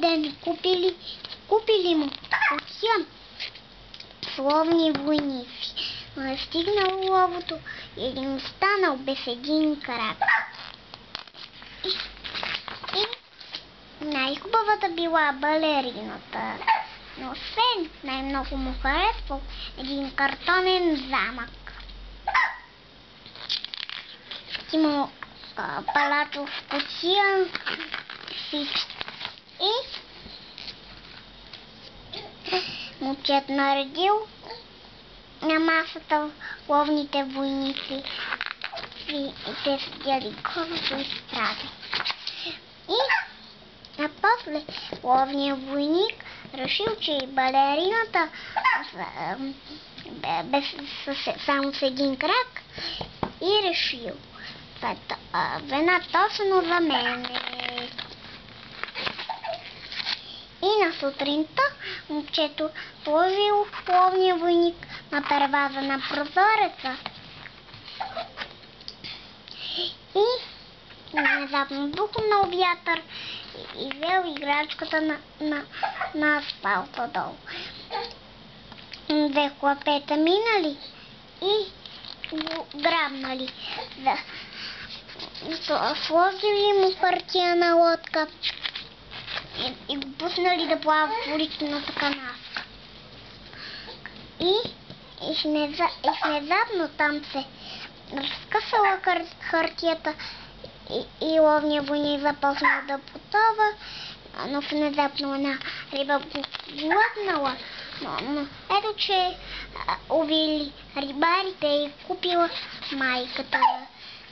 ден купили му кутия словни войници. Но е стигнал ловото и един останал без един крак. И най-хубавата била балерината. Но освен най-много му харесвал един картонен замък. Имал палачо в кутия и момчет наредил на масата ловните войници и те седяли колото изправи. А после ловният войник решил, че и балерината само с един крак и решил вена точно за мене. И на сутринта момчето сложил ловния войник на перваза на прозореца и внезапно духнал вятър и вел играчката на асфалта долу. Две хлапета минали и го грабнали. Сложили му хартияна лодка и го пуснали да плава в уличната канавка. И внезапно там се разкъсала хартията и ловният войник започнал да потова, но внезапно една риба го глътнала. Но ето, че увили рибарите и купила майката.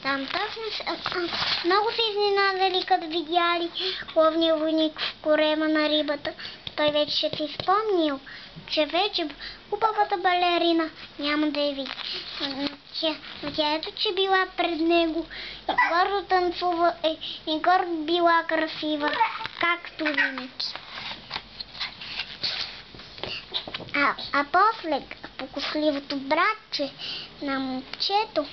Там точно много се изненадали, като видяли ловния войник в корема на рибата. Той вече ще си спомнил, че вече хубавата балерина няма да я види. Но тя ето, че била пред него и гордо танцува и гордо била красива, както винаги. А после покосливото братче на момчето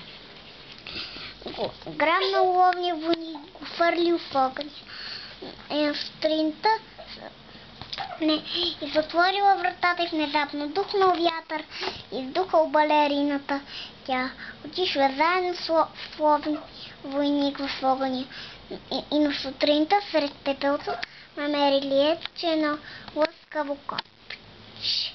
го грабнал ловния войник, го фърлил в огъня. На сутринта и затворила вратата и внезапно духнал вятър и издухал балерината. Тя отишла заедно с ловния войник в огъня. И на сутринта сред пепелото намерили ето, че едно лъскаво копче.